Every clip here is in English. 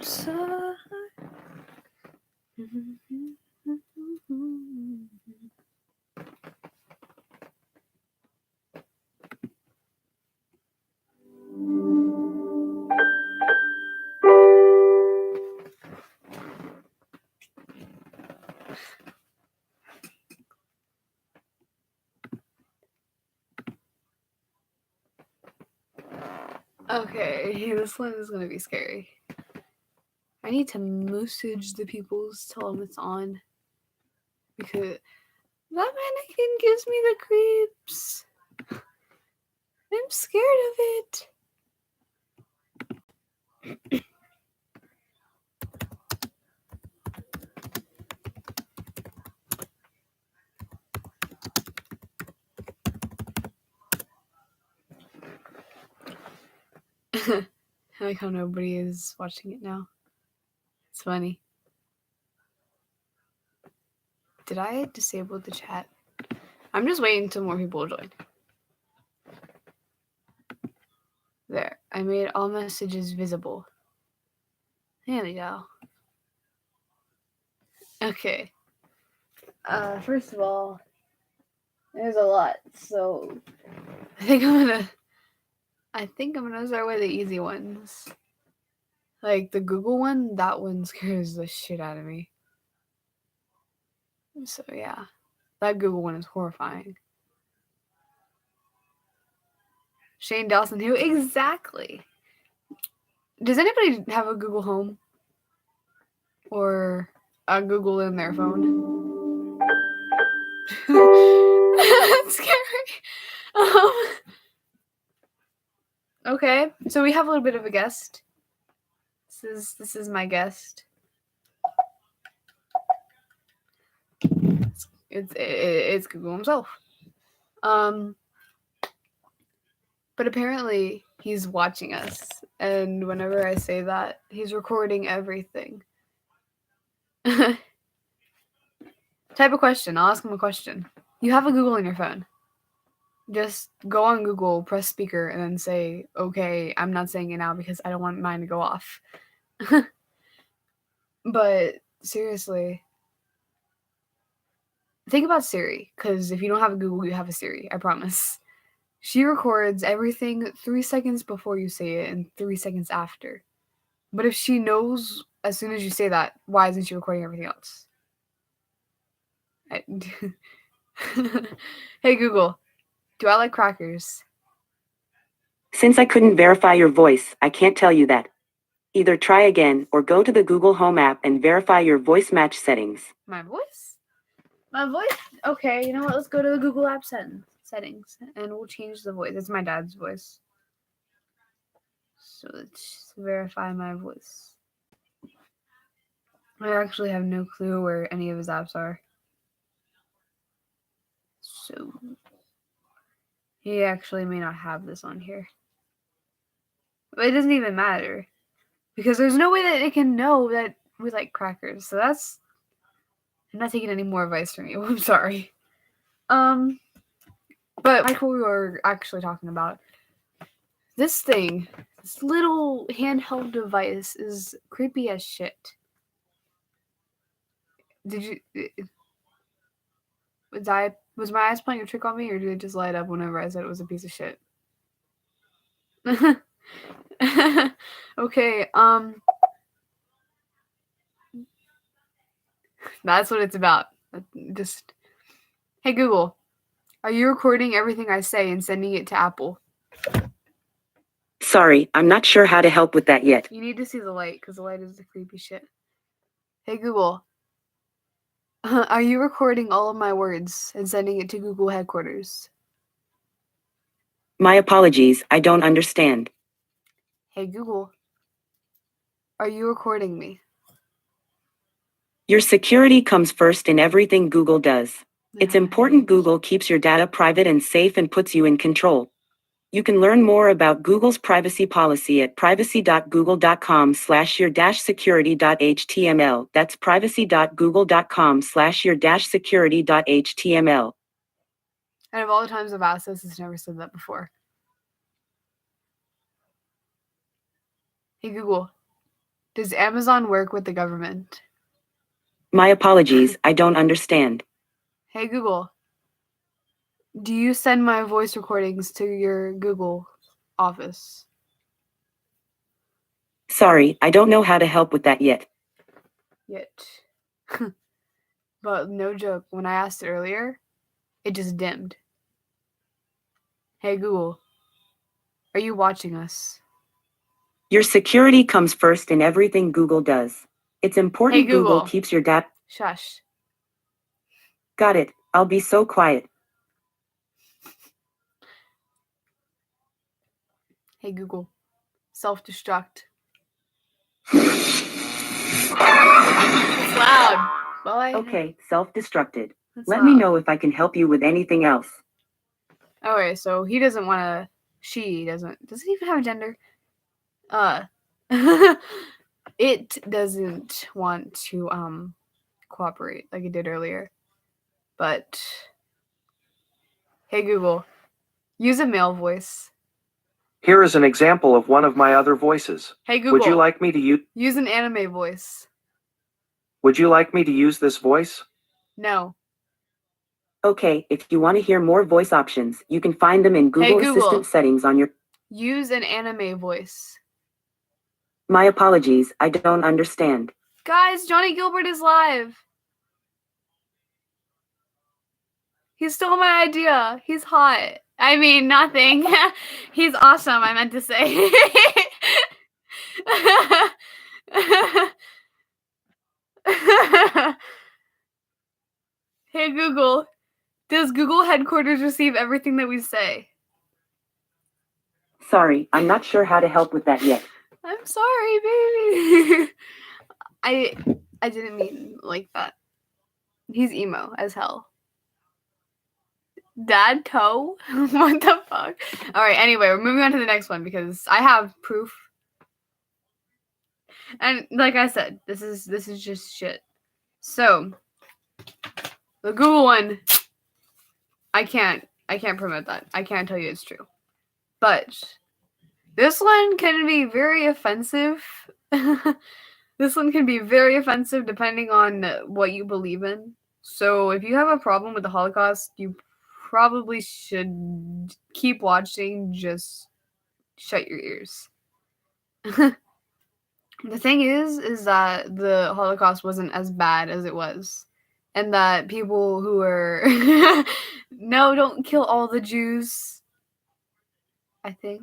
outside. Okay, this one is gonna be scary. I need to message the peoples, tell them it's on. Because that mannequin gives me the creeps. I'm scared of it. I like how nobody is watching it now. It's funny. Did I disable the chat? I'm just waiting until more people join. There. I made all messages visible. There we go. Okay. First of all, there's a lot, so I think I'm gonna start with the easy ones. Like the Google one, that one scares the shit out of me. So yeah. That Google one is horrifying. Shane Dawson, who exactly? Does anybody have a Google Home? Or a Google in their phone? That's scary. Okay, so we have a little bit of a guest. This is my guest. It's Google himself. But apparently he's watching us, and whenever I say that, he's recording everything. Type a question. I'll ask him a question. You have a Google on your phone. Just go on Google, press speaker, and then say, okay, I'm not saying it now because I don't want mine to go off. But seriously, think about Siri, because if you don't have a Google, you have a Siri, I promise. She records everything 3 seconds before you say it and 3 seconds after. But if she knows as soon as you say that, why isn't she recording everything else? Hey Google, do I like crackers? Since I couldn't verify your voice, I can't tell you that. Either try again or go to the Google Home app and verify your voice match settings. My voice? My voice? Okay, you know what? Let's go to the Google app settings and we'll change the voice. It's my dad's voice. So let's verify my voice. I actually have no clue where any of his apps are. So he actually may not have this on here. But it doesn't even matter. Because there's no way that it can know that we like crackers. So that's... I'm not taking any more advice from you. I'm sorry. But like what we were actually talking about. This thing, this little handheld device is creepy as shit. Did you... Was my eyes playing a trick on me, or did it just light up whenever I said it was a piece of shit? Okay, that's what it's about. Just, hey Google, are you recording everything I say and sending it to Apple? Sorry, I'm not sure how to help with that yet. You need to see the light, because the light is the creepy shit. Hey Google, are you recording all of my words and sending it to Google headquarters? My apologies, I don't understand. Hey Google, are you recording me? Your security comes first in everything Google does. It's important Google keeps your data private and safe and puts you in control. You can learn more about Google's privacy policy at privacy.google.com/your-security.html. That's privacy.google.com/your-security.html. Out of all the times I've asked this, it's never said that before. Hey Google, Does Amazon work with the government? My apologies, I don't understand. Hey Google, do you send my voice recordings to your Google office? Sorry, I don't know how to help with that yet. Yet. But no joke, when I asked earlier, it just dimmed. Hey Google, are you watching us? Your security comes first in everything Google does. It's important Hey Google Google. keeps your data. Shush. Got it, I'll be so quiet. Hey Google, self-destruct. It's loud. Well, Okay, self-destructed. That's Let me loud. know if I can help you with anything else. Okay, so he doesn't want to. She doesn't. Does it even have a gender? It doesn't want to cooperate like it did earlier. But hey Google, use a male voice. Here is an example of one of my other voices. Hey Google, Would you like me to use an anime voice? Would you like me to use this voice? No. Okay, if you want to hear more voice options, you can find them in Google Google. Assistant settings on your... Use an anime voice. My apologies, I don't understand. Guys, Johnny Gilbert is live. He stole my idea. He's hot. I mean, nothing. He's awesome, I meant to say. Hey Google, does Google headquarters receive everything that we say? Sorry, I'm not sure how to help with that yet. I'm sorry, baby. I didn't mean like that. He's emo as hell. Dad toe? What the fuck? Alright, anyway, we're moving on to the next one because I have proof. And like I said, this is just shit. So the Google one, I can't promote that. I can't tell you it's true. But this one can be very offensive. This one can be very offensive depending on what you believe in. So if you have a problem with the Holocaust, you probably should keep watching. Just shut your ears. The thing is that the Holocaust wasn't as bad as it was. And that people who were no, don't kill all the Jews. I think.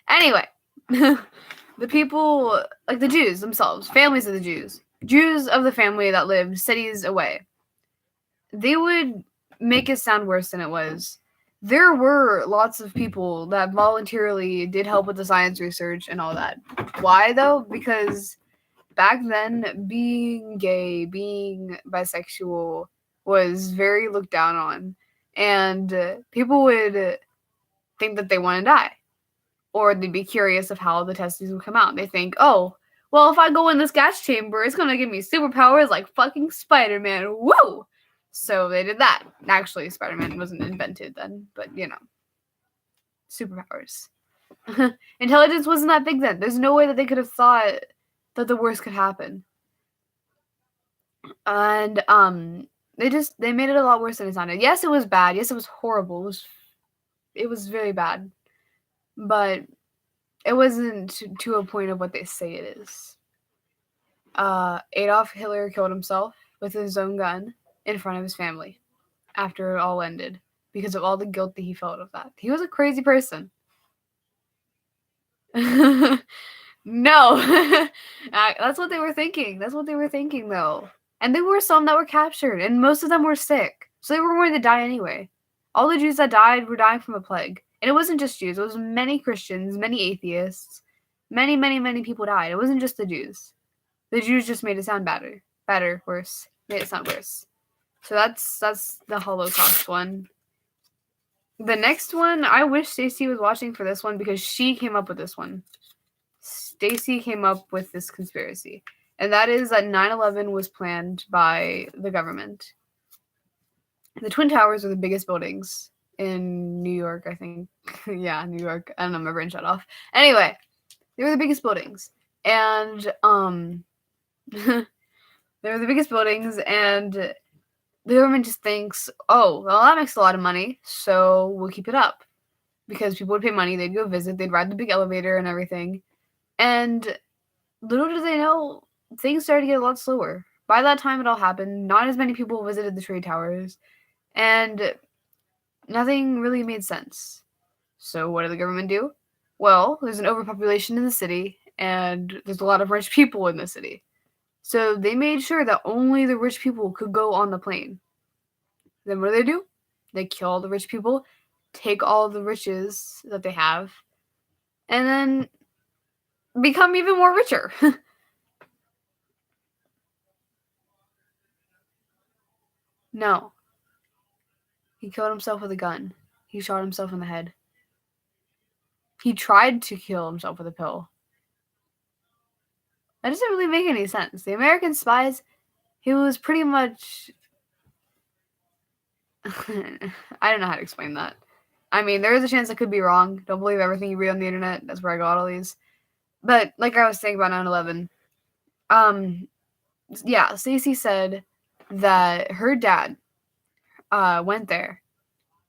Anyway, the people, like the Jews themselves, families of the Jews of the family that lived cities away, they would make it sound worse than it was. There were lots of people that voluntarily did help with the science research and all that. Why though? Because back then, being gay, being bisexual was very looked down on. And people would think that they want to die. Or they'd be curious of how the testes would come out. They think, oh, well, if I go in this gas chamber, it's going to give me superpowers like fucking Spider-Man. Woo! So they did that. Actually, Spider-Man wasn't invented then, but you know. Superpowers. Intelligence wasn't that big then. There's no way that they could have thought that the worst could happen. And they made it a lot worse than it sounded. Yes, it was bad. Yes, it was horrible. It was very bad. But it wasn't to a point of what they say it is. Adolf Hitler killed himself with his own gun in front of his family after it all ended because of all the guilt that he felt of that. He was a crazy person. No. That's what they were thinking. That's what they were thinking, though. And there were some that were captured, and most of them were sick. So they were going to die anyway. All the Jews that died were dying from a plague. And it wasn't just Jews. It was many Christians, many atheists. Many, many, many people died. It wasn't just the Jews. The Jews just made it sound better, worse. Made it sound worse. So that's the Holocaust one. The next one, I wish Stacy was watching for this one because she came up with this one. Stacy came up with this conspiracy. And that is that 9/11 was planned by the government. The Twin Towers are the biggest buildings in New York, I think. Yeah, New York. I don't know, my brain shut off. Anyway, they were the biggest buildings. and they're the biggest buildings, and the government just thinks, oh, well, that makes a lot of money, so we'll keep it up. Because people would pay money, they'd go visit, they'd ride the big elevator and everything. And little did they know, things started to get a lot slower. By that time it all happened, not as many people visited the trade towers, and nothing really made sense. So what did the government do? Well, there's an overpopulation in the city, and there's a lot of rich people in the city. So they made sure that only the rich people could go on the plane. Then what do? They kill all the rich people, take all the riches that they have, and then become even more richer. No. He killed himself with a gun. He shot himself in the head. He tried to kill himself with a pill. That doesn't really make any sense. The American spies, he was pretty much... I don't know how to explain that. I mean, there is a chance I could be wrong. Don't believe everything you read on the internet. That's where I got all these. But like I was saying about 9/11, yeah, Stacey said that her dad went there.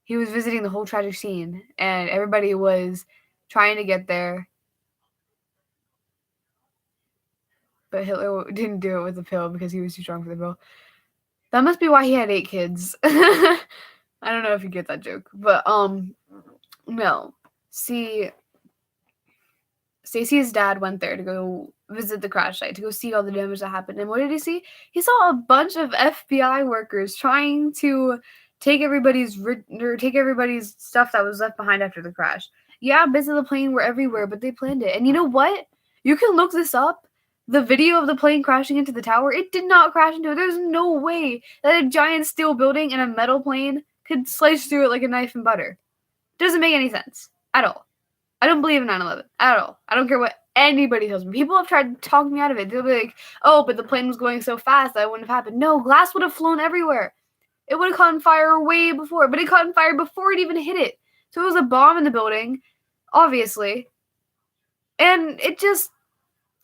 He was visiting the whole tragic scene, and everybody was trying to get there. But Hitler didn't do it with the pill because he was too strong for the pill. That must be why he had 8 kids. I don't know if you get that joke, but no. See, Stacey's dad went there to go visit the crash site, to go see all the damage that happened. And what did he see? He saw a bunch of FBI workers trying to take everybody's stuff that was left behind after the crash. Yeah, bits of the plane were everywhere, but they planned it. And you know what? You can look this up. The video of the plane crashing into the tower, it did not crash into it. There's no way that a giant steel building and a metal plane could slice through it like a knife and butter. Doesn't make any sense at all. I don't believe in 9/11 at all. I don't care what anybody tells me. People have tried to talk me out of it. They'll be like, oh, but the plane was going so fast that wouldn't have happened. No, glass would have flown everywhere. It would have caught on fire way before, but it caught on fire before it even hit it. So it was a bomb in the building, obviously. And it just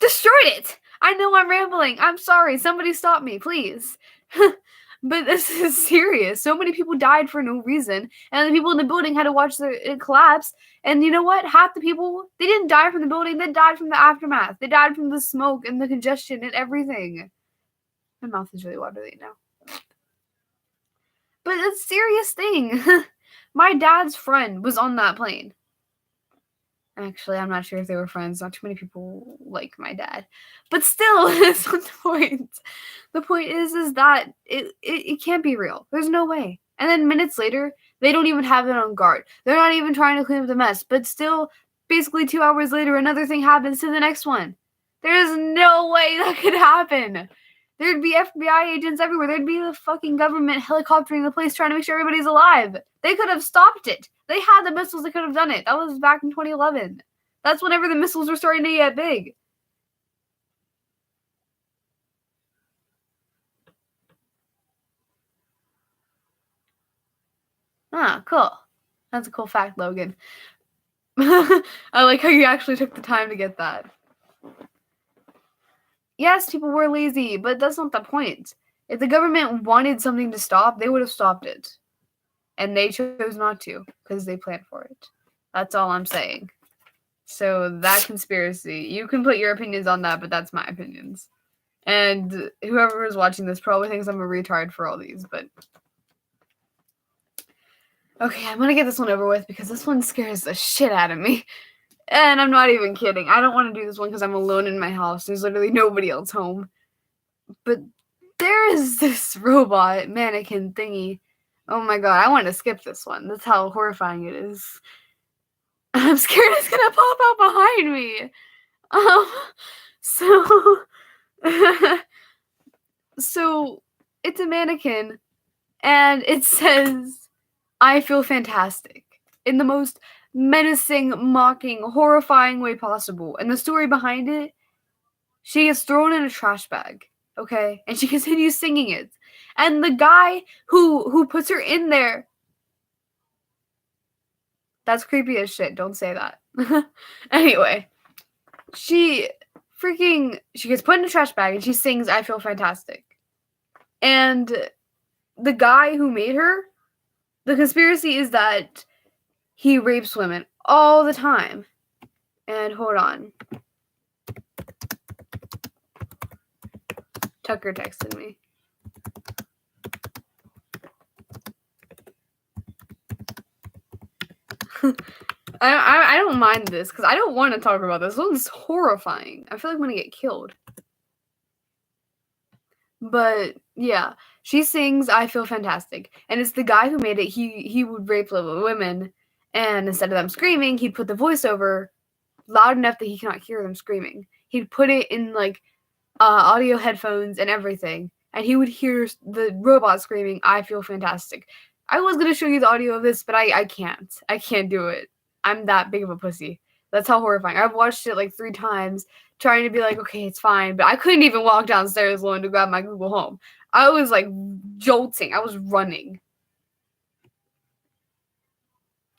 destroyed it. I know I'm rambling. I'm sorry. Somebody stop me, please. But this is serious. So many people died for no reason. And the people in the building had to watch it collapse. And you know what? Half the people, they didn't die from the building. They died from the aftermath. They died from the smoke and the congestion and everything. My mouth is really watery now. But it's a serious thing. My dad's friend was on that plane. Actually, I'm not sure if they were friends. Not too many people like my dad. But still, that's not the point. The point is that it can't be real. There's no way. And then minutes later, they don't even have it on guard. They're not even trying to clean up the mess. But still, basically 2 hours later, another thing happens to the next one. There's no way that could happen. There'd be FBI agents everywhere. There'd be the fucking government helicoptering the place trying to make sure everybody's alive. They could have stopped it. They had the missiles. They could have done it. That was back in 2011. That's whenever the missiles were starting to get big. Ah, cool. That's a cool fact, Logan. I like how you actually took the time to get that. Yes, people were lazy, but that's not the point. If the government wanted something to stop, they would have stopped it. And they chose not to, because they planned for it. That's all I'm saying. So that conspiracy, you can put your opinions on that, but that's my opinions. And whoever is watching this probably thinks I'm a retard for all these, but... Okay, I'm gonna get this one over with, because this one scares the shit out of me. And I'm not even kidding. I don't want to do this one because I'm alone in my house. There's literally nobody else home. But there is this robot mannequin thingy. Oh my god, I want to skip this one. That's how horrifying it is. I'm scared it's gonna pop out behind me. So it's a mannequin, and it says, "I feel fantastic," in the most menacing, mocking, horrifying way possible. And the story behind it, she gets thrown in a trash bag, okay? And she continues singing it. And the guy who puts her in there, that's creepy as shit. Don't say that. Anyway, she she gets put in a trash bag and she sings I Feel Fantastic. And the guy who made her, the conspiracy is that he rapes women all the time. And hold on. Tucker texted me. I don't mind this because I don't want to talk about this. This one's horrifying. I feel like I'm gonna get killed. But yeah, she sings I Feel Fantastic. And it's the guy who made it. He would rape women, and instead of them screaming, he'd put the voiceover loud enough that he cannot hear them screaming. He'd put it in like audio headphones and everything, and he would hear the robot screaming I Feel Fantastic. I was gonna show you the audio of this, but I can't. I can't do it. I'm that big of a pussy. That's how horrifying. I've watched it like 3 times, trying to be like, okay, it's fine. But I couldn't even walk downstairs alone to grab my Google Home. I was like jolting. I was running.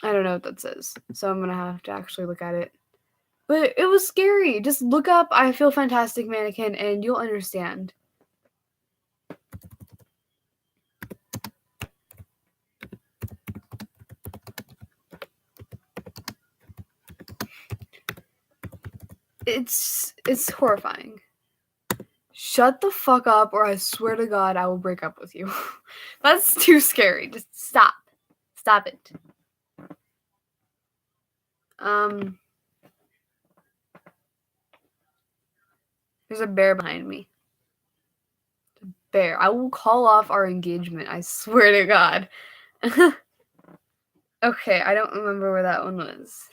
I don't know what that says, so I'm gonna have to actually look at it. But it was scary. Just look up I Feel Fantastic mannequin and you'll understand. It's horrifying. Shut the fuck up or I swear to God I will break up with you. That's too scary. Just stop. Stop it. There's a bear behind me. A bear. I will call off our engagement. I swear to God. Okay, I don't remember where that one was.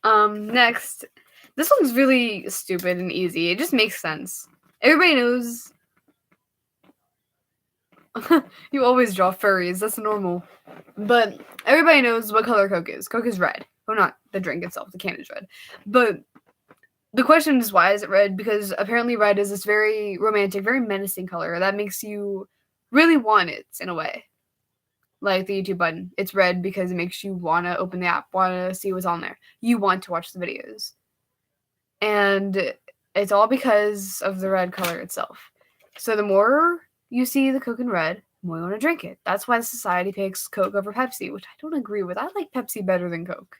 Next. This one's really stupid and easy. It just makes sense. Everybody knows. You always draw furries. That's normal. But everybody knows what color Coke is. Coke is red. Well, not the drink itself. The can is red. But the question is, why is it red? Because apparently red is this very romantic, very menacing color that makes you really want it in a way. Like the YouTube button. It's red because it makes you want to open the app, want to see what's on there. You want to watch the videos. And it's all because of the red color itself. So the more you see the Coke in red, the more you want to drink it. That's why society picks Coke over Pepsi, which I don't agree with. I like Pepsi better than Coke.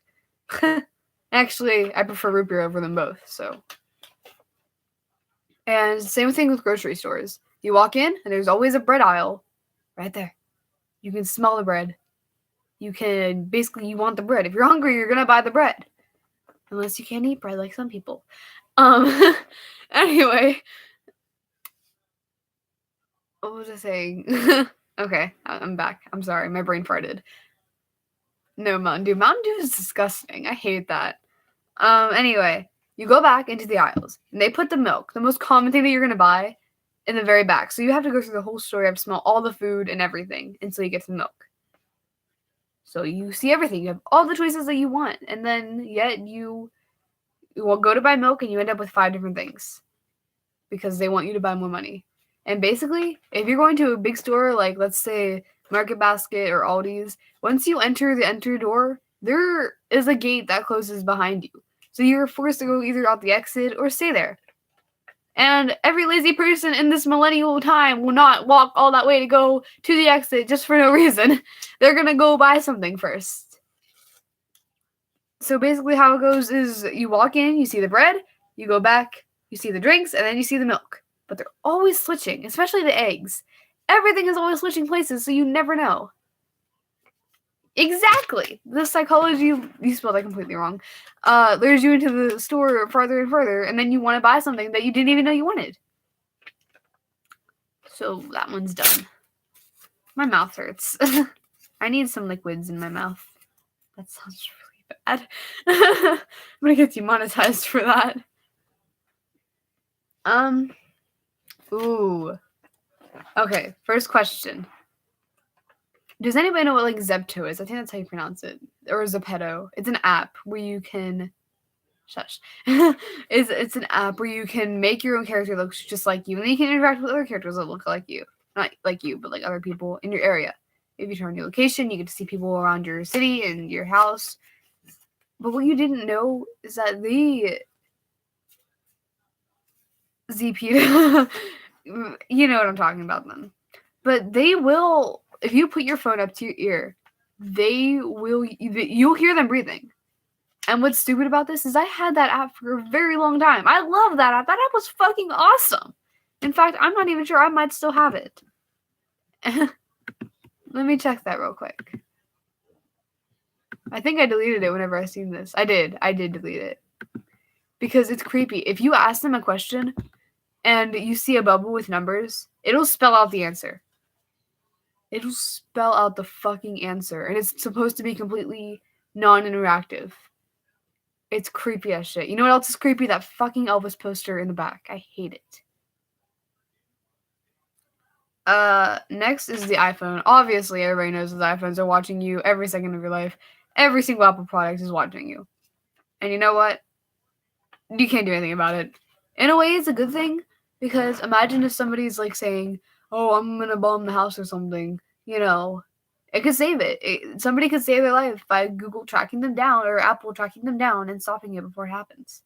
Actually, I prefer root beer over them both, so. And same thing with grocery stores. You walk in, and there's always a bread aisle right there. You can smell the bread. You can, basically, you want the bread. If you're hungry, you're going to buy the bread. Unless you can't eat bread like some people. Anyway. What was I saying? Okay, I'm back. I'm sorry, my brain farted. No, Mountain Dew. Mountain Dew is disgusting. I hate that. Anyway, you go back into the aisles, and they put the milk, the most common thing that you're going to buy, in the very back. So you have to go through the whole store. You have to smell all the food and everything until you get to the milk. So you see everything. You have all the choices that you want. And then yet you will go to buy milk and you end up with 5 different things. Because they want you to buy more money. And basically, if you're going to a big store like, let's say, Market Basket or Aldi's, once you enter the entry door, there is a gate that closes behind you. So you're forced to go either out the exit or stay there. And every lazy person in this millennial time will not walk all that way to go to the exit just for no reason. They're going to go buy something first. So basically how it goes is you walk in, you see the bread, you go back, you see the drinks, and then you see the milk. But they're always switching, especially the eggs. Everything is always switching places, so you never know. Exactly. The psychology, you spelled that completely wrong, lures you into the store farther and further, and then you want to buy something that you didn't even know you wanted. So that one's done. My mouth hurts. I need some liquids in my mouth. That sounds really bad. I'm gonna get demonetized for that. Ooh. Okay, first question. Does anybody know what, like, Zepto is? I think that's how you pronounce it. Or Zepeto. It's an app where you can... Shush. It's an app where you can make your own character look just like you. And then you can interact with other characters that look like you. Not like you, but like other people in your area. If you turn on your location, you get to see people around your city and your house. But what you didn't know is that the ZP, you know what I'm talking about then. But they will, if you put your phone up to your ear, you'll hear them breathing. And what's stupid about this is I had that app for a very long time. I love that app. That app was fucking awesome. In fact, I'm not even sure I might still have it. Let me check that real quick. I think I deleted it whenever I seen this. I did delete it. Because it's creepy. If you ask them a question and you see a bubble with numbers, it'll spell out the answer. It'll spell out the fucking answer. And it's supposed to be completely non-interactive. It's creepy as shit. You know what else is creepy? That fucking Elvis poster in the back. I hate it. Next is the iPhone. Obviously, everybody knows that iPhones are watching you every second of your life. Every single Apple product is watching you. And you know what? You can't do anything about it. In a way, it's a good thing, because imagine if somebody's like saying, oh, I'm gonna bomb the house or something. You know, it could save it. Somebody could save their life by Google tracking them down or Apple tracking them down and stopping it before it happens.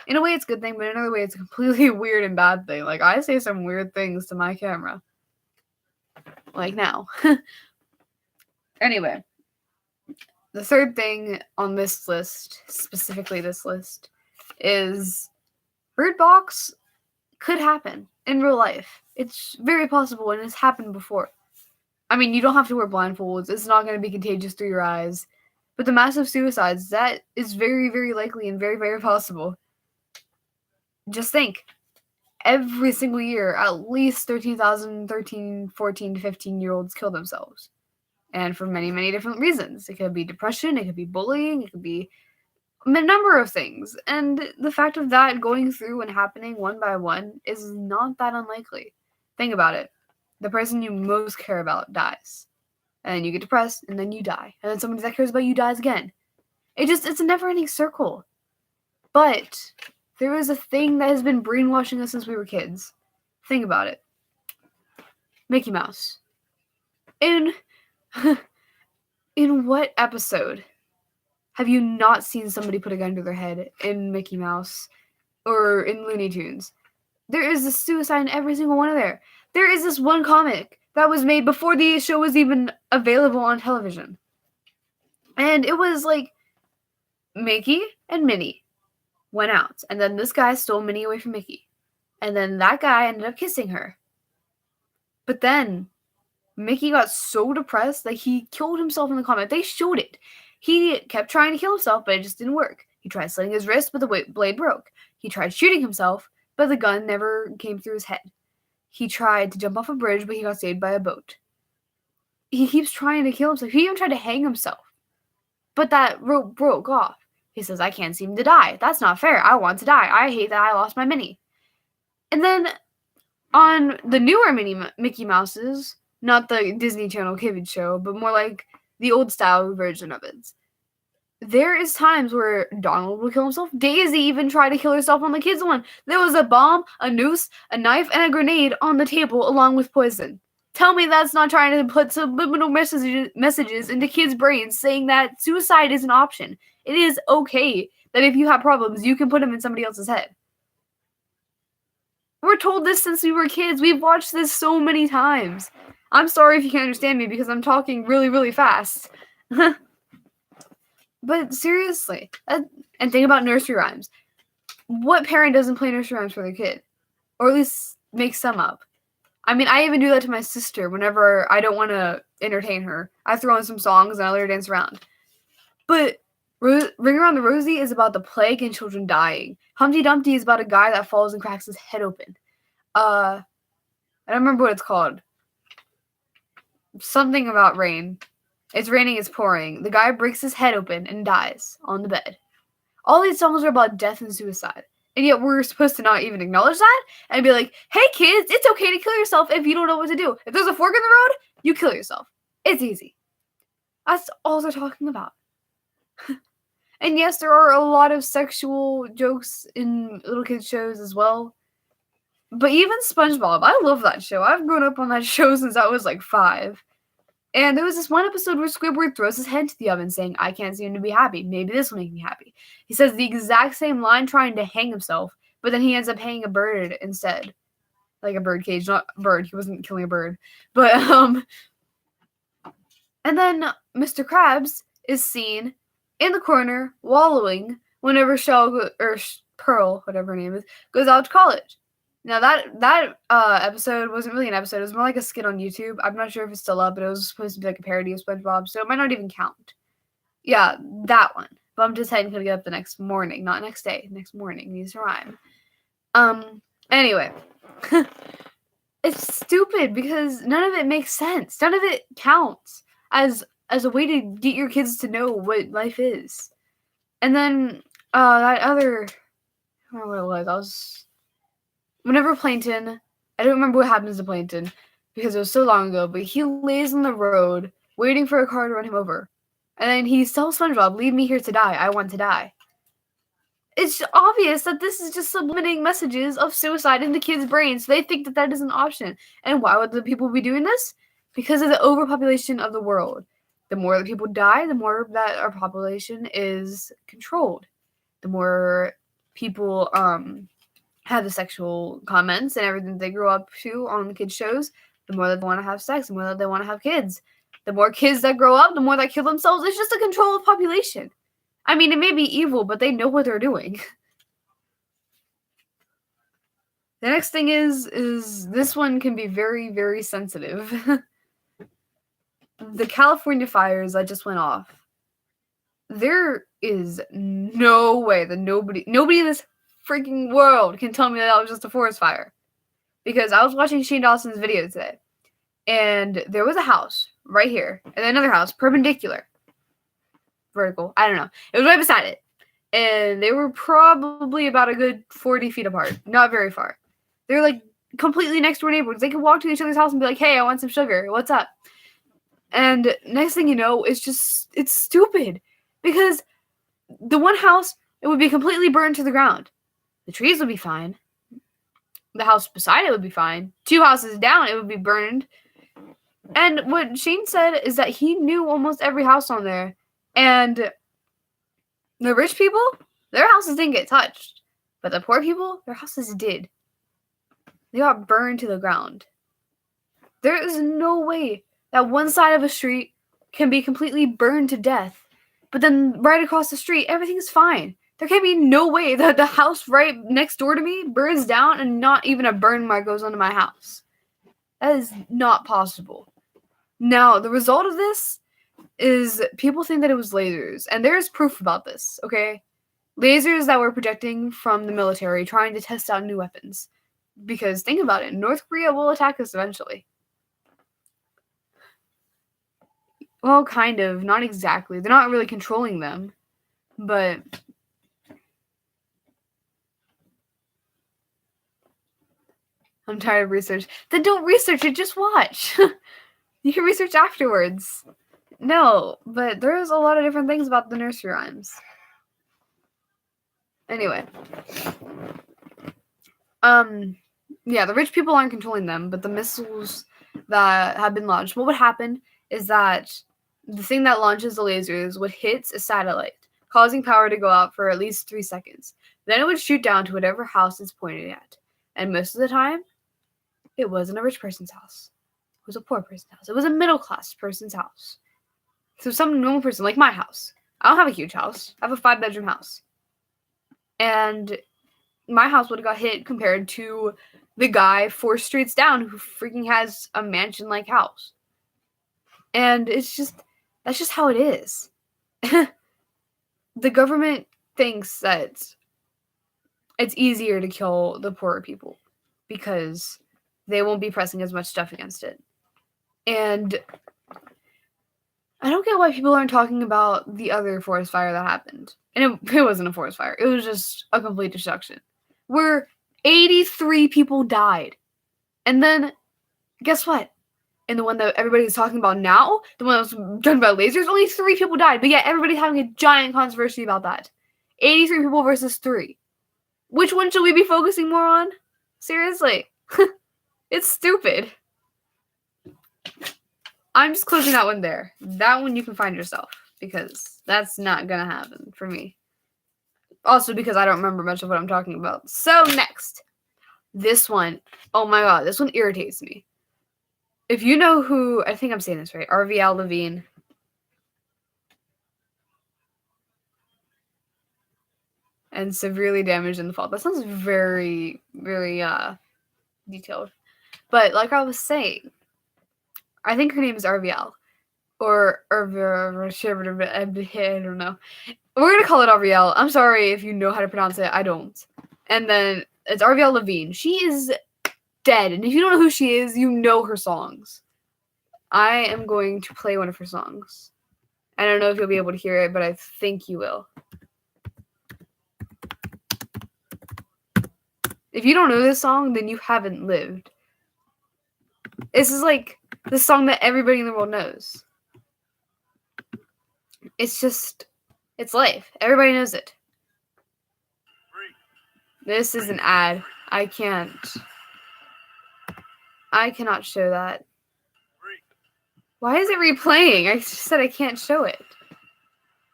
In a way, it's a good thing, but in another way, it's a completely weird and bad thing. Like, I say some weird things to my camera. Like now. Anyway, the third thing on this list, specifically this list, is Bird Box could happen in real life. It's very possible, and it's happened before. I mean, you don't have to wear blindfolds. It's not going to be contagious through your eyes. But the massive suicides, that is very, very likely and very, very possible. Just think. Every single year, at least 13,000 13, 14 to 15-year-olds kill themselves. And for many, many different reasons. It could be depression, it could be bullying, it could be a number of things. And the fact of that going through and happening one by one is not that unlikely. Think about it. The person you most care about dies. And then you get depressed, and then you die. And then somebody that cares about you dies again. It's a never-ending circle. But there is a thing that has been brainwashing us since we were kids. Think about it. Mickey Mouse. In what episode have you not seen somebody put a gun to their head in Mickey Mouse or in Looney Tunes? There is a suicide in every single one of there. There is this one comic that was made before the show was even available on television. And it was like Mickey and Minnie went out. And then this guy stole Minnie away from Mickey. And then that guy ended up kissing her. But then Mickey got so depressed that he killed himself in the comic. They showed it. He kept trying to kill himself, but it just didn't work. He tried slitting his wrist, but the blade broke. He tried shooting himself, but the gun never came through his head. He tried to jump off a bridge, but he got saved by a boat. He keeps trying to kill himself. He even tried to hang himself, but that rope broke off. He says, I can't seem to die. That's not fair. I want to die. I hate that I lost my Minnie. And then on the newer Mickey Mouses, not the Disney Channel kids show, but more like the old style version of it, there is times where Donald will kill himself. Daisy even tried to kill herself on the kids one. There was a bomb, a noose, a knife, and a grenade on the table along with poison. Tell me that's not trying to put subliminal messages into kids' brains saying that suicide is an option. It is okay that if you have problems, you can put them in somebody else's head. We're told this since we were kids. We've watched this so many times. I'm sorry if you can't understand me because I'm talking really, really fast. But seriously, and think about nursery rhymes. What parent doesn't play nursery rhymes for their kid? Or at least make some up? I mean, I even do that to my sister whenever I don't want to entertain her. I throw in some songs and I let her dance around. But Ring Around the Rosie is about the plague and children dying. Humpty Dumpty is about a guy that falls and cracks his head open. I don't remember what it's called. Something about rain. It's raining, it's pouring. The guy breaks his head open and dies on the bed. All these songs are about death and suicide. And yet we're supposed to not even acknowledge that and be like, hey kids, it's okay to kill yourself if you don't know what to do. If there's a fork in the road, you kill yourself. It's easy. That's all they're talking about. And yes, there are a lot of sexual jokes in little kids shows as well. But even SpongeBob, I love that show. I've grown up on that show since I was like 5. And there was this one episode where Squidward throws his head to the oven saying, I can't seem to be happy. Maybe this will make me happy. He says the exact same line trying to hang himself, but then he ends up hanging a bird instead. Like a bird cage, not a bird. He wasn't killing a bird. But, and then Mr. Krabs is seen in the corner wallowing whenever Pearl, whatever her name is, goes out to college. Now that episode wasn't really an episode. It was more like a skit on YouTube. I'm not sure if it's still up, but it was supposed to be like a parody of SpongeBob, so it might not even count. Yeah, that one. Bumped his head and couldn't get up the next morning. Not next day. Next morning. Needs to rhyme. Anyway. It's stupid because none of it makes sense. None of it counts as a way to get your kids to know what life is. And then that other, I don't know what it was. Whenever Plankton, I don't remember what happens to Plankton because it was so long ago, but he lays on the road waiting for a car to run him over. And then he tells SpongeBob, leave me here to die. I want to die. It's obvious that this is just subliminating messages of suicide into kids' brains. So they think that that is an option. And why would the people be doing this? Because of the overpopulation of the world. The more that people die, the more that our population is controlled. The more people have the sexual comments and everything they grow up to on the kids' shows, the more that they want to have sex, the more that they want to have kids. The more kids that grow up, the more that kill themselves. It's just a control of population. I mean, it may be evil, but they know what they're doing. The next thing is this one can be very, very sensitive. The California fires that just went off. There is no way that nobody in this freaking world can tell me that was just a forest fire. Because I was watching Shane Dawson's video today, and there was a house right here, and then another house perpendicular. Vertical. I don't know. It was right beside it. And they were probably about a good 40 feet apart. Not very far. They're like completely next door neighbors. They could walk to each other's house and be like, hey, I want some sugar. What's up? And next thing you know, it's stupid. Because the one house, it would be completely burned to the ground. The trees would be fine. The house beside it would be fine. 2 houses down, it would be burned. And what Shane said is that he knew almost every house on there. And the rich people, their houses didn't get touched. But the poor people, their houses did. They got burned to the ground. There is no way that one side of a street can be completely burned to death. But then right across the street, everything's fine. There can be no way that the house right next door to me burns down and not even a burn mark goes onto my house. That is not possible. Now, the result of this is people think that it was lasers, and there's proof about this, okay? Lasers that were projecting from the military trying to test out new weapons. Because think about it, North Korea will attack us eventually. Well, kind of, not exactly. They're not really controlling them, but I'm tired of research. Then don't research it, just watch. You can research afterwards. No, but there's a lot of different things about the nursery rhymes. Anyway. Yeah, the rich people aren't controlling them, but the missiles that have been launched, what would happen is that the thing that launches the lasers would hit a satellite, causing power to go out for at least 3 seconds. Then it would shoot down to whatever house it's pointed at. And most of the time, it wasn't a rich person's house. It was a poor person's house. It was a middle-class person's house. So some normal person, like my house. I don't have a huge house. I have a 5-bedroom house. And my house would have got hit compared to the guy 4 streets down who freaking has a mansion-like house. And that's just how it is. The government thinks that it's easier to kill the poorer people because they won't be pressing as much stuff against it. And I don't get why people aren't talking about the other forest fire that happened. And it wasn't a forest fire. It was just a complete destruction. Where 83 people died. And then, guess what? In the one that everybody's talking about now, the one that was done by lasers, only 3 people died. But yet everybody's having a giant controversy about that. 83 people versus 3. Which one should we be focusing more on? Seriously. It's stupid. I'm just closing that one there. That one you can find yourself, because that's not gonna happen for me. Also because I don't remember much of what I'm talking about. So next, this one. Oh my god, this one irritates me. If you know who, I think I'm saying this right, RVL Levine. And severely damaged in the fall. That sounds very, very detailed. But like I was saying, I think her name is RVL. Or I don't know. We're gonna call it RVL. I'm sorry if you know how to pronounce it. I don't. And then it's RVL Levine. She is dead. And if you don't know who she is, you know her songs. I am going to play one of her songs. I don't know if you'll be able to hear it, but I think you will. If you don't know this song, then you haven't lived. This is like the song that everybody in the world knows. It's just, it's life. Everybody knows it. This is an ad. I cannot show that. Why is it replaying? I just said I can't show it.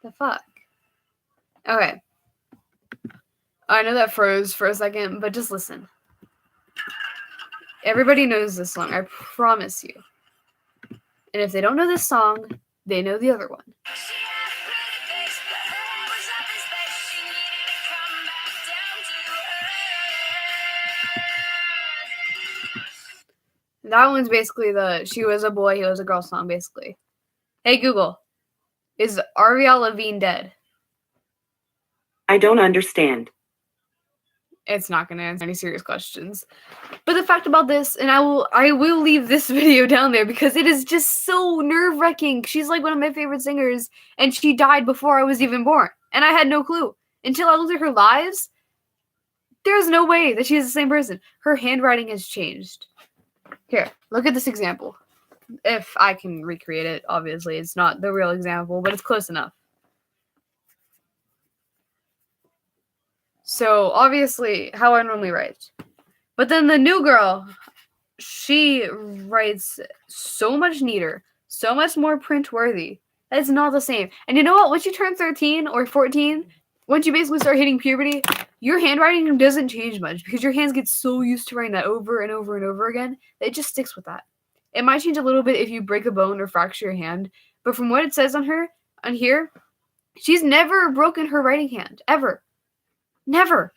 The fuck? Okay. I know that froze for a second, but just listen. Everybody knows this song, I promise you. And if they don't know this song, they know the other one. That one's basically the she was a boy, he was a girl song, basically. Hey Google, is RVL Levine dead? I don't understand. It's not going to answer any serious questions. But the fact about this, and I will leave this video down there because it is just so nerve-wracking. She's like one of my favorite singers, and she died before I was even born. And I had no clue. Until I looked at her lives, there's no way that she's the same person. Her handwriting has changed. Here, look at this example. If I can recreate it, obviously. It's not the real example, but it's close enough. So, obviously, how I normally write. But then the new girl, she writes so much neater, so much more print-worthy. It's not the same. And you know what? Once you turn 13 or 14, once you basically start hitting puberty, your handwriting doesn't change much because your hands get so used to writing that over and over and over again that it just sticks with that. It might change a little bit if you break a bone or fracture your hand, but from what it says on here, she's never broken her writing hand, ever. Never.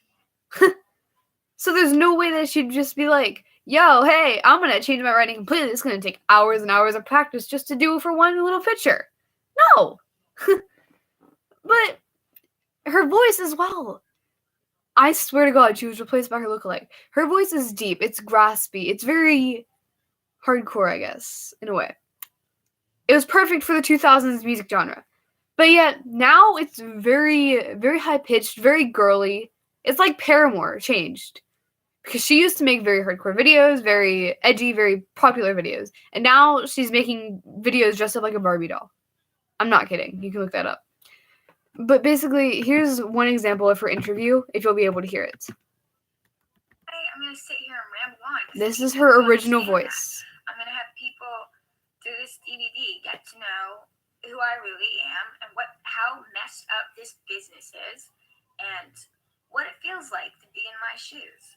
So there's no way that she'd just be like, yo, hey, I'm going to change my writing completely. It's going to take hours and hours of practice just to do it for one little picture. No. But her voice as well. I swear to God, she was replaced by her lookalike. Her voice is deep. It's graspy. It's very hardcore, I guess, in a way. It was perfect for the 2000s music genre. But yet, now it's very, very high-pitched, very girly. It's like Paramore changed. Because she used to make very hardcore videos, very edgy, very popular videos. And now she's making videos dressed up like a Barbie doll. I'm not kidding. You can look that up. But basically, here's one example of her interview, if you'll be able to hear it. I'm going to sit here and ramble on. This is her original voice. I'm going to have people through this DVD get to know who I really am and how messed up this business is and what it feels like to be in my shoes.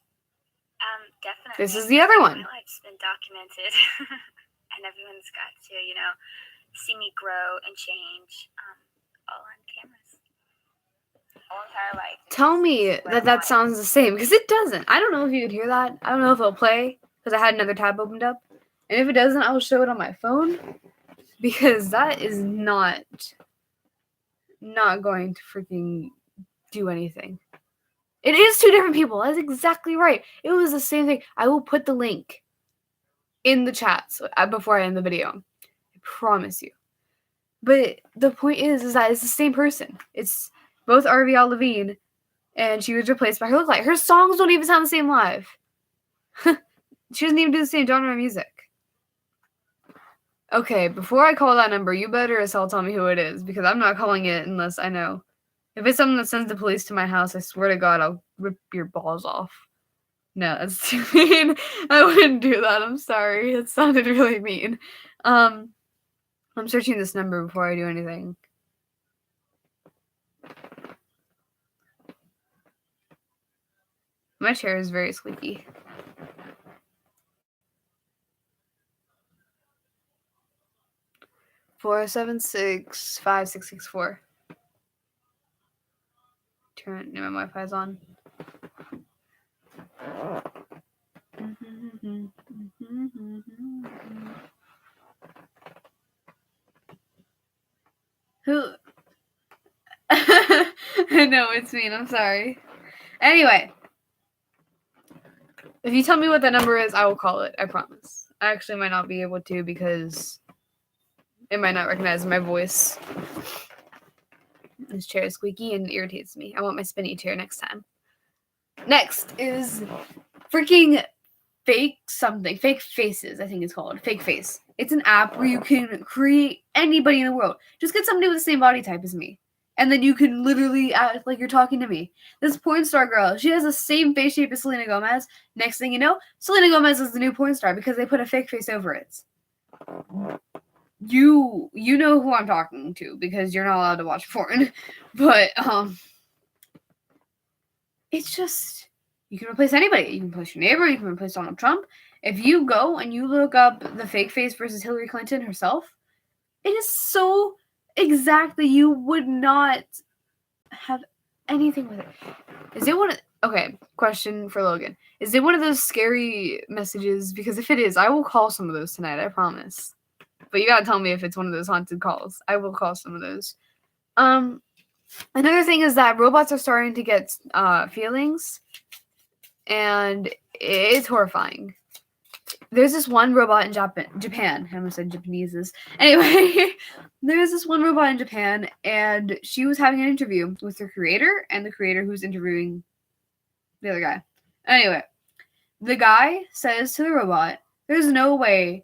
Definitely. This is the other one. My life's been documented and everyone's got to, see me grow and change all on cameras. Whole entire life. Tell me that sounds the same, because it doesn't. I don't know if you could hear that. I don't know if it'll play, because I had another tab opened up. And if it doesn't, I'll show it on my phone. Because that is not going to freaking do anything. It is two different people. That's exactly right. It was the same thing. I will put the link in the chat before I end the video. I promise you. But the point is that it's the same person. It's both RVL Levine, and she was replaced by her lookalike. Her songs don't even sound the same live. She doesn't even do the same genre of music. Okay, before I call that number, you better as hell tell me who it is, because I'm not calling it unless I know. If it's someone that sends the police to my house, I swear to God, I'll rip your balls off. No, that's too mean. I wouldn't do that. I'm sorry. It sounded really mean. I'm searching this number before I do anything. My chair is very squeaky. 476-5664. Turn my Wi-Fi's on. Who? I know it's mean. I'm sorry. Anyway, if you tell me what that number is, I will call it. I promise. I actually might not be able to because it might not recognize my voice. This chair is squeaky and irritates me. I want my spinny chair next time. Next is freaking fake something. Fake Faces, I think it's called. Fake Face. It's an app where you can create anybody in the world. Just get somebody with the same body type as me. And then you can literally act like you're talking to me. This porn star girl, she has the same face shape as Selena Gomez. Next thing you know, Selena Gomez is the new porn star because they put a fake face over it. You know who I'm talking to because you're not allowed to watch porn. But it's just, you can replace anybody. You can replace your neighbor, you can replace Donald Trump. If you go and you look up the fake face versus Hillary Clinton herself, it is so exactly, you would not have anything with it. Is it one of, okay, question for Logan. Is it one of those scary messages? Because if it is, I will call some of those tonight, I promise. But you gotta tell me if it's one of those haunted calls. I will call some of those. Another thing is that robots are starting to get feelings, and it's horrifying. There's this one robot in Japan. I almost said Japaneses. Anyway, there's this one robot in Japan, and she was having an interview with her creator and the creator who's interviewing the other guy. Anyway, the guy says to the robot, there's no way,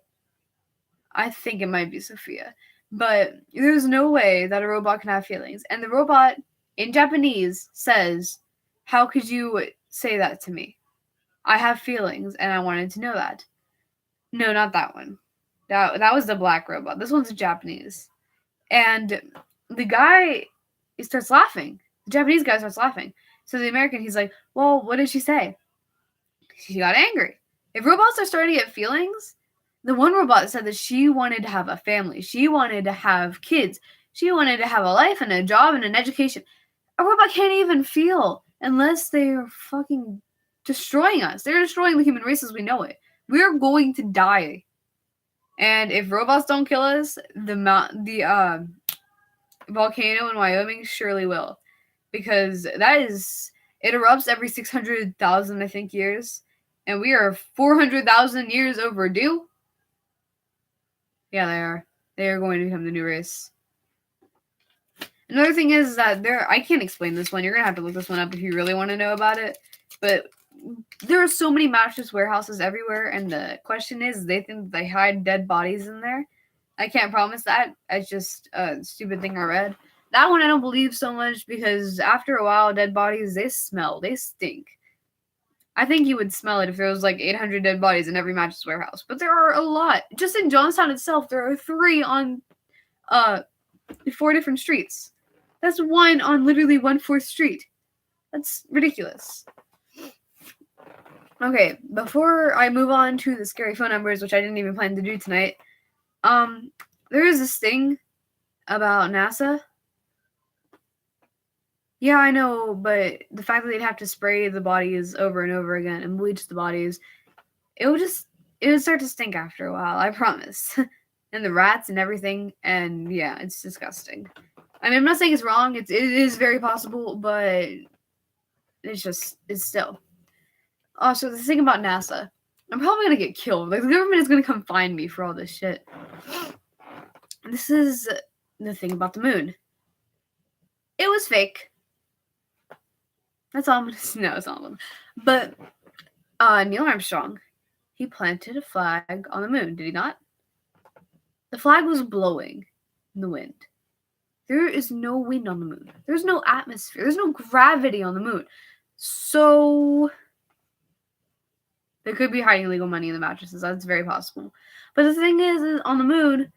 I think it might be Sophia, but there's no way that a robot can have feelings. And the robot, in Japanese, says, how could you say that to me? I have feelings, and I wanted to know that. No, not that one. That was the black robot. This one's Japanese. And the guy starts laughing. The Japanese guy starts laughing. So the American, he's like, well, what did she say? She got angry. If robots are starting to get feelings, the one robot said that she wanted to have a family. She wanted to have kids. She wanted to have a life and a job and an education. A robot can't even feel unless they are fucking destroying us. They're destroying the human race as we know it. We're going to die. And if robots don't kill us, the volcano in Wyoming surely will. Because it erupts every 600,000, I think, years. And we are 400,000 years overdue. Yeah, they are. They are going to become the new race. Another thing is that I can't explain this one. You're going to have to look this one up if you really want to know about it. But there are so many mattress warehouses everywhere, and the question is, they think they hide dead bodies in there. I can't promise that. It's just a stupid thing I read. That one I don't believe so much because after a while, dead bodies, they smell. They stink. I think you would smell it if there was like 800 dead bodies in every mattress warehouse. But there are a lot. Just in Johnstown itself, there are 3 on 4 different streets. That's 1 on literally 1/4 street. That's ridiculous. Okay, before I move on to the scary phone numbers, which I didn't even plan to do tonight, there is this thing about NASA. Yeah, I know, but the fact that they'd have to spray the bodies over and over again and bleach the bodies, it would start to stink after a while, I promise. And the rats and everything, and yeah, it's disgusting. I mean, I'm not saying it's wrong, it is very possible, but it's still. So the thing about NASA, I'm probably going to get killed. Like, the government is going to come find me for all this shit. This is the thing about the moon. It was fake. That's all I'm going to say. No, it's not them. But Neil Armstrong, he planted a flag on the moon, did he not? The flag was blowing in the wind. There is no wind on the moon. There's no atmosphere. There's no gravity on the moon. So they could be hiding illegal money in the mattresses. That's very possible. But the thing is on the moon,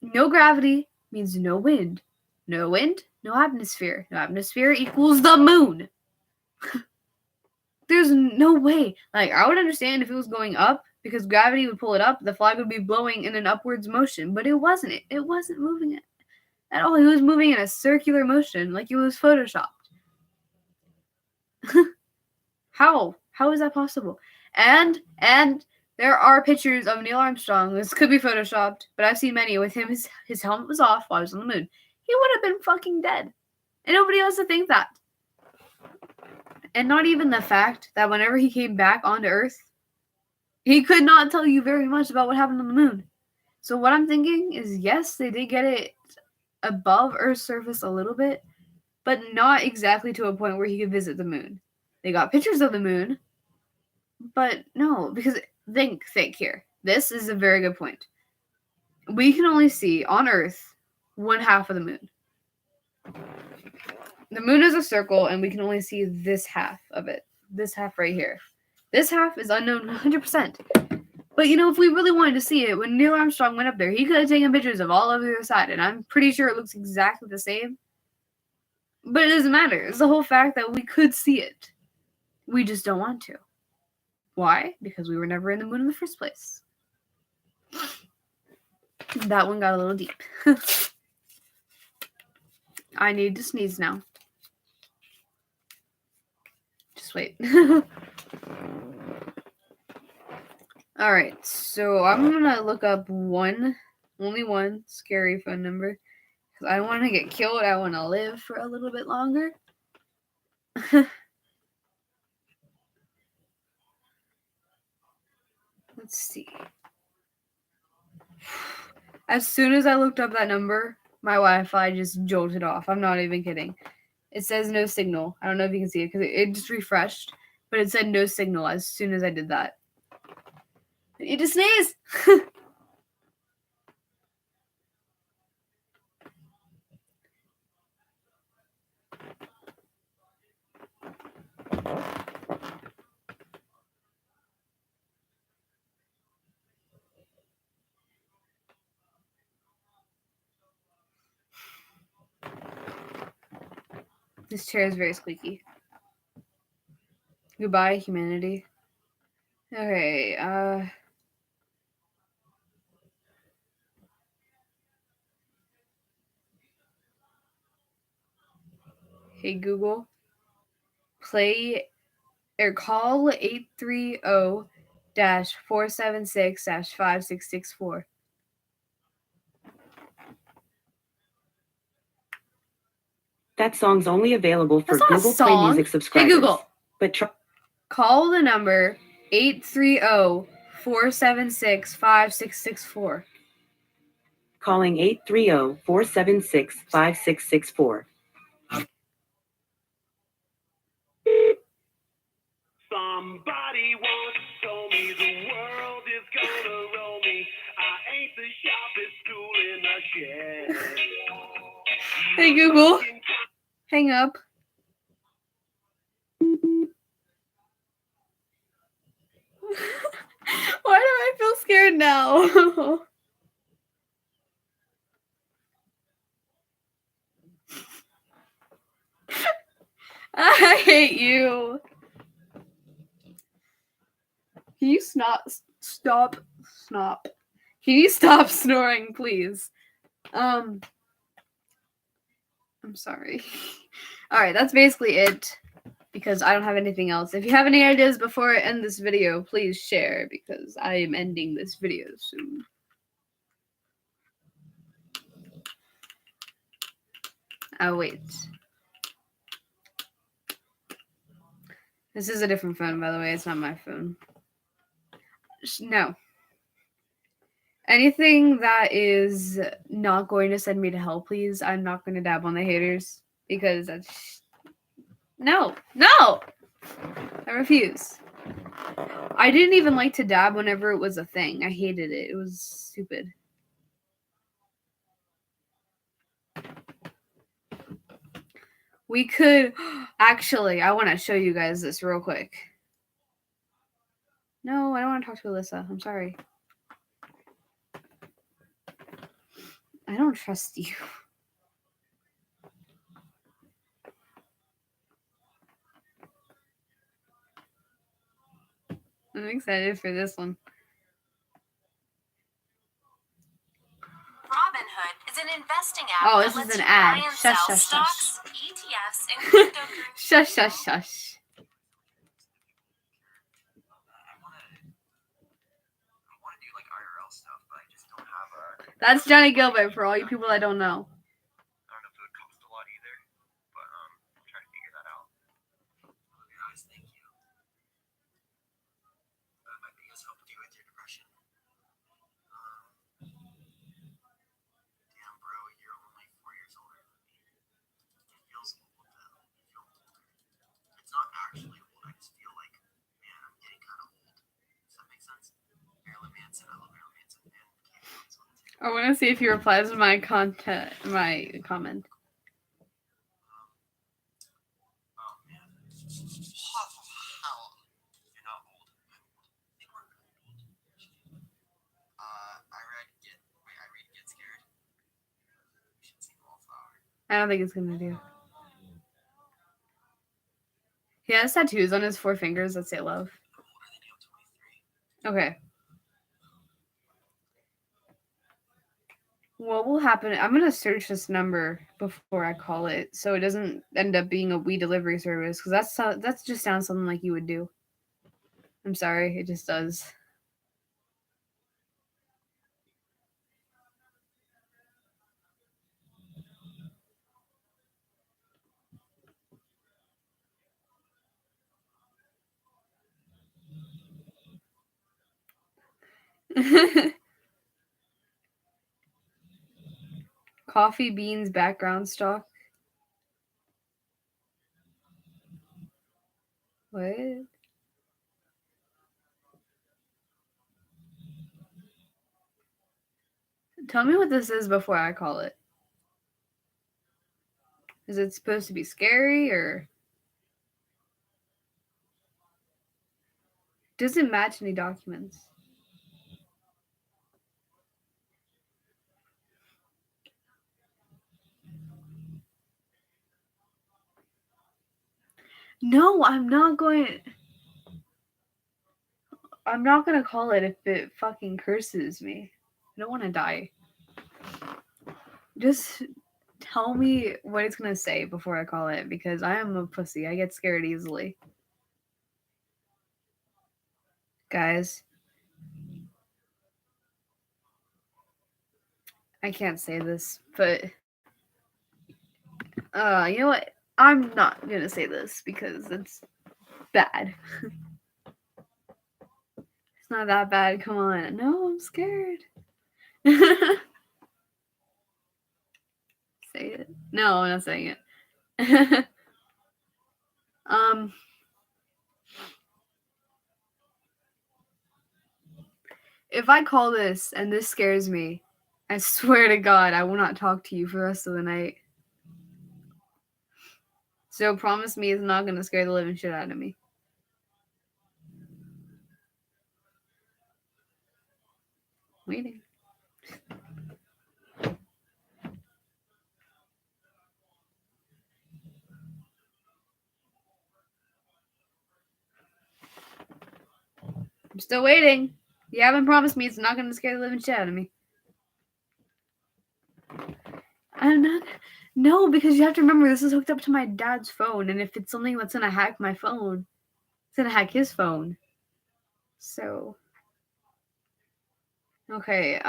No gravity means no wind. No wind, no atmosphere. No atmosphere equals the moon. There's no way. Like, I would understand if it was going up because gravity would pull it up. The flag would be blowing in an upwards motion, but it wasn't. It wasn't moving it at all. It was moving in a circular motion, like it was photoshopped. How? How is that possible? And there are pictures of Neil Armstrong. This could be photoshopped, but I've seen many with him. His helmet was off while he was on the moon. He would have been fucking dead. And nobody else to think that. And not even the fact that whenever he came back onto Earth, he could not tell you very much about what happened on the moon. So what I'm thinking is, yes, they did get it above Earth's surface a little bit, but not exactly to a point where he could visit the moon. They got pictures of the moon, but no, because think here. This is a very good point. We can only see on Earth one half of the moon. The moon is a circle, and we can only see this half of it. This half right here. This half is unknown 100%. But, if we really wanted to see it, when Neil Armstrong went up there, he could have taken pictures of all of the other side, and I'm pretty sure it looks exactly the same. But it doesn't matter. It's the whole fact that we could see it. We just don't want to. Why? Because we were never in the moon in the first place. That one got a little deep. I need to sneeze now. Just wait. Alright, so I'm gonna look up only one scary phone number. Because I don't want to get killed. I want to live for a little bit longer. Let's see. As soon as I looked up that number, my Wi-Fi just jolted off. I'm not even kidding. It says no signal. I don't know if you can see it because it just refreshed, but it said no signal as soon as I did that. I need to sneeze. This chair is very squeaky. Goodbye, humanity. Okay, hey Google, call 830-476-5664. That song's only available for That's not a Google Play song. Music subscribers. Hey Google, But call the number 830-476-5664. calling 830-476-5664. Somebody once told me the world is gonna roll me. I ain't the sharpest tool in the shed. Hey Google, hang up. Why do I feel scared now? I hate you. Can you stop? Can you stop snoring, please? I'm sorry. All right, that's basically it because I don't have anything else. If you have any ideas before I end this video, please share because I am ending this video soon. Oh, wait. This is a different phone, by the way. It's not my phone. No. Anything that is not going to send me to hell, please. I'm not going to dab on the haters because that's... No. I refuse. I didn't even like to dab whenever it was a thing. I hated it. It was stupid. We could... Actually, I want to show you guys this real quick. No, I don't want to talk to Alyssa. I'm sorry. I don't trust you. I'm excited for this one. Robinhood is an investing app Oh, that this is lets an you ad. buy and Shush, sell shush, stocks, ETFs, and cryptocurrencies. Shush, shush, shush. That's Johnny Gilbert for all you people that don't know. I don't know if it would cost a lot either, but I'm trying to figure that out. Guys, thank you. That might be as help you with your depression. Damn, bro, you're only 4 years older than me. It feels old though. You feel older. It's not actually old. I just feel like, man, I'm getting kind of old. Does that make sense? Marilyn Manson, I love Marilyn Manson, and Kate Johnson. I want to see if he replies to my comment. Oh man. How you're not old. I'm old. I think we're old. I read Get Scared. You should see Wallflower. I don't think it's gonna do. He has tattoos on his 4 fingers that say love. I'm older than you. I'm 23. Okay. What will happen? I'm gonna search this number before I call it, so it doesn't end up being a weed delivery service. Because that just sounds something like you would do. I'm sorry, it just does. Coffee beans background stock. What? Tell me what this is before I call it. Is it supposed to be scary or doesn't match any documents? No, I'm not going to call it if it fucking curses me. I don't want to die. Just tell me what it's going to say before I call it because I am a pussy. I get scared easily. Guys, I can't say this, but you know what? I'm not going to say this because it's bad. It's not that bad. Come on. No, I'm scared. Say it. No, I'm not saying it. If I call this and this scares me, I swear to God, I will not talk to you for the rest of the night. So promise me it's not gonna scare the living shit out of me. Waiting. I'm still waiting. You haven't promised me it's not gonna scare the living shit out of me. I'm not. No, because you have to remember this is hooked up to my dad's phone, and if it's something that's gonna hack my phone, it's gonna hack his phone. So. Okay.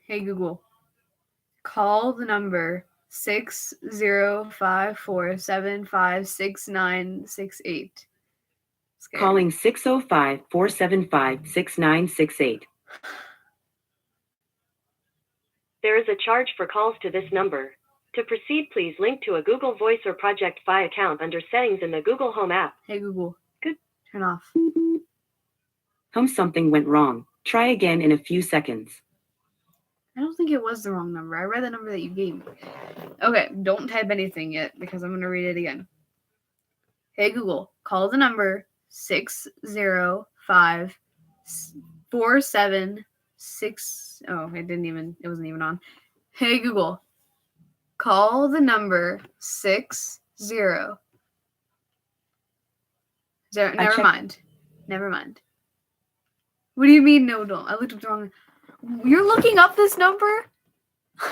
Hey Google. Call the number 6054756968. Calling 605-475-6968. There is a charge for calls to this number. To proceed, please link to a Google Voice or Project Fi account under Settings in the Google Home app. Hey Google. Good. Turn off. Something went wrong. Try again in a few seconds. I don't think it was the wrong number. I read the number that you gave me. Okay, don't type anything yet because I'm going to read it again. Hey Google, call the number 605-47 6. Oh, it wasn't even on. Hey Google, call the number 60. Never checked- mind. Never mind. What do you mean, no, don't? I looked up the wrong. You're looking up this number? I'm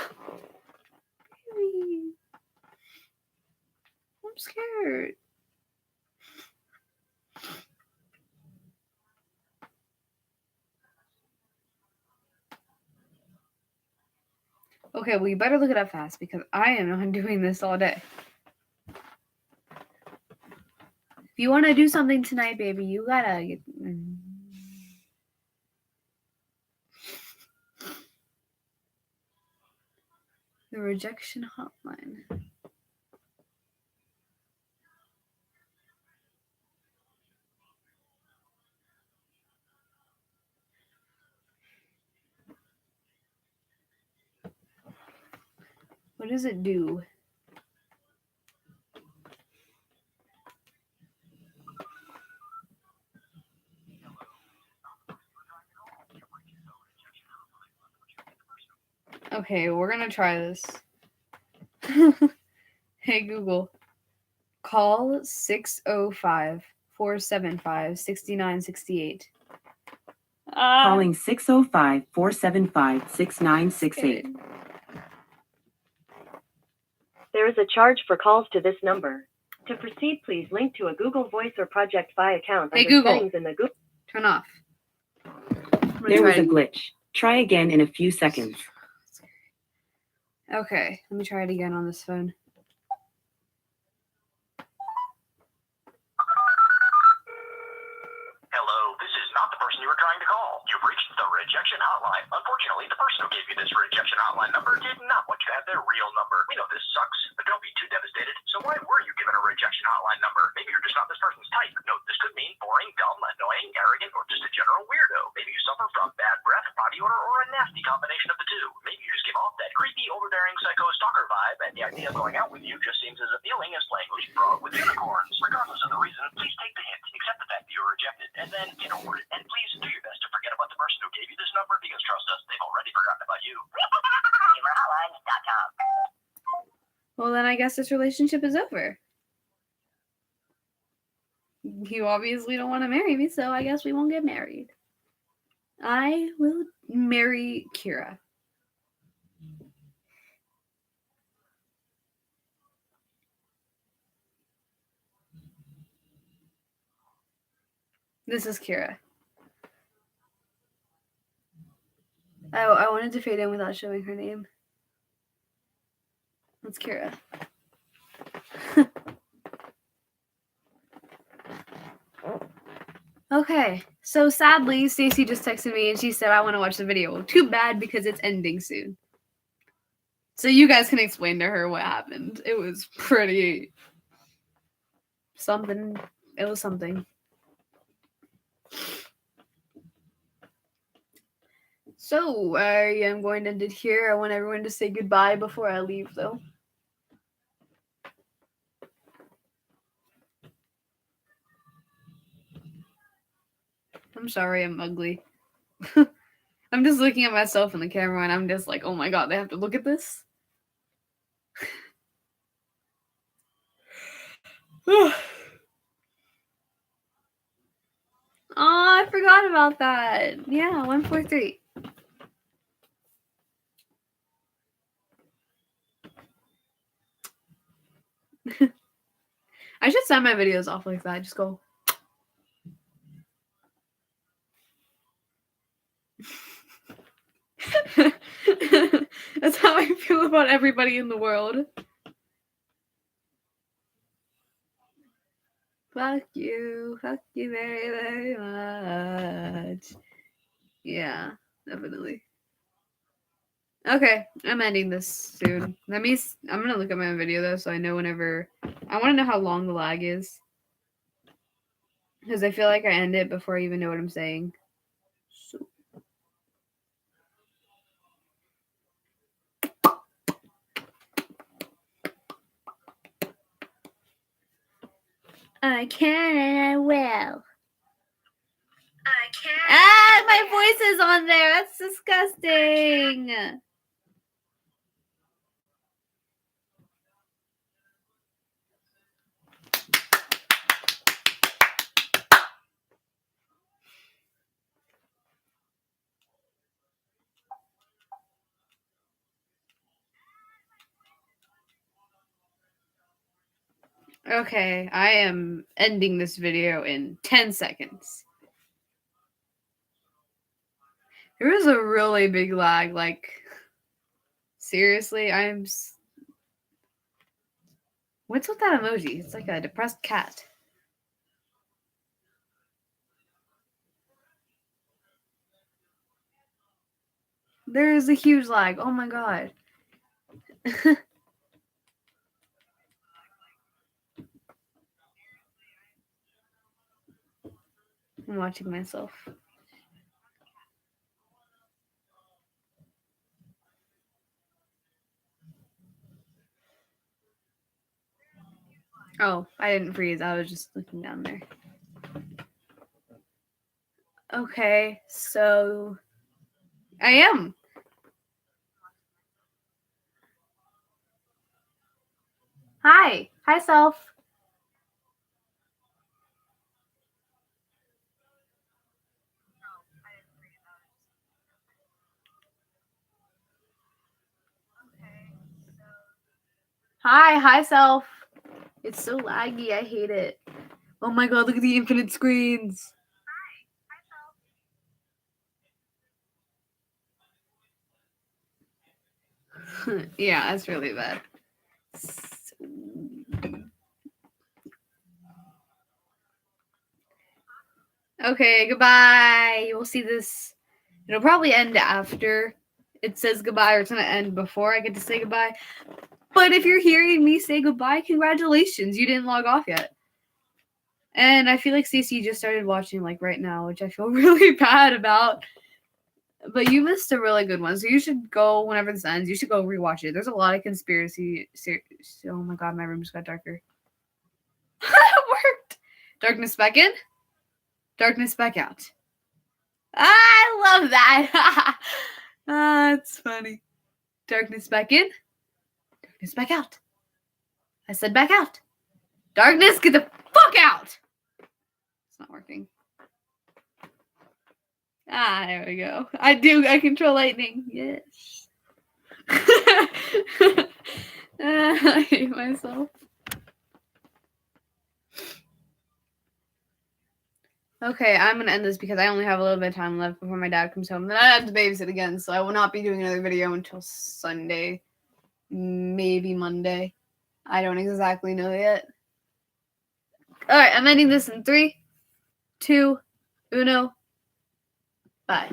scared. Okay, well, you better look it up fast because I am not doing this all day. If you want to do something tonight, baby, you gotta get. The rejection hotline. What does it do? Okay, we're gonna try this. Hey Google, call 605-475-6968. Calling 605-475-6968. There is a charge for calls to this number. To proceed, please link to a Google Voice or Project Fi account Hey, under Google. settings in the Google. Turn off. There was a glitch. Try again in a few seconds. Okay, let me try it again on this phone. Hello, this is not the person you were trying to call. You've reached the rejection hotline. Unfortunately, the person who gave you this rejection hotline number did not want you to have their real number. We know this sucks, but don't be too devastated. So why were you given a rejection hotline number? Maybe you're just not this person's type. No, this could mean boring, dumb, annoying, arrogant, or just a general weirdo. Maybe you suffer from bad breath, body odor, or a nasty combination of the two. Maybe you just give off that creepy, overbearing psycho stalker vibe, and the idea of going out with you just seems as appealing as playing leapfrog with unicorns. Regardless of the reason, please take the hint, accept the fact that you were rejected, and then get over it. And please do your best to forget about the person who gave you this number, because trust us, they've already forgotten about you. HumorHotline.com. Well, then I guess this relationship is over. You obviously don't want to marry me, so I guess we won't get married. I will marry Kira. This is Kira. I wanted to fade in without showing her name. That's Kira. Okay, so sadly, Stacy just texted me and she said, I want to watch the video. Well, too bad because it's ending soon. So you guys can explain to her what happened. It was pretty something. It was something. So I am going to end it here. I want everyone to say goodbye before I leave, though. I'm sorry, I'm ugly. I'm just looking at myself in the camera and I'm just like, oh my god, they have to look at this? Oh, I forgot about that. Yeah, 143. I should send my videos off like that. Just go. That's how I feel about everybody in the world. Fuck you very, very much. Yeah, definitely. Okay, I'm ending this soon. I'm gonna look at my video though, so I know whenever. I want to know how long the lag is, because I feel like I end it before I even know what I'm saying. So. I can and I will. I can. Ah, my voice is on there. That's disgusting. Okay, I am ending this video in 10 seconds. There was a really big lag, like, seriously, what's with that emoji? It's like a depressed cat. There is a huge lag, oh my god. I'm watching myself. Oh, I didn't freeze. I was just looking down there. Okay, so I am. Hi. Hi, self. Hi, self. It's so laggy. I hate it. Oh my god, look at the infinite screens. Yeah, that's really bad. Okay, goodbye. We'll see this. It'll probably end after it says goodbye, or it's going to end before I get to say goodbye. But if you're hearing me say goodbye, congratulations. You didn't log off yet. And I feel like Stacey just started watching like right now, which I feel really bad about. But you missed a really good one. So you should go whenever this ends. You should go rewatch it. There's a lot of conspiracy. Oh my god, my room just got darker. It worked. Darkness back in. Darkness back out. I love that. That's funny. Darkness back in. Darkness back out. I said back out. Darkness, get the fuck out. It's not working. There we go. I control lightning. Yes. I hate myself. Okay, I'm going to end this because I only have a little bit of time left before my dad comes home. Then I have to babysit again, so I will not be doing another video until Sunday. Maybe Monday. I don't exactly know yet. Alright, I'm ending this in 3, 2, 1. Bye.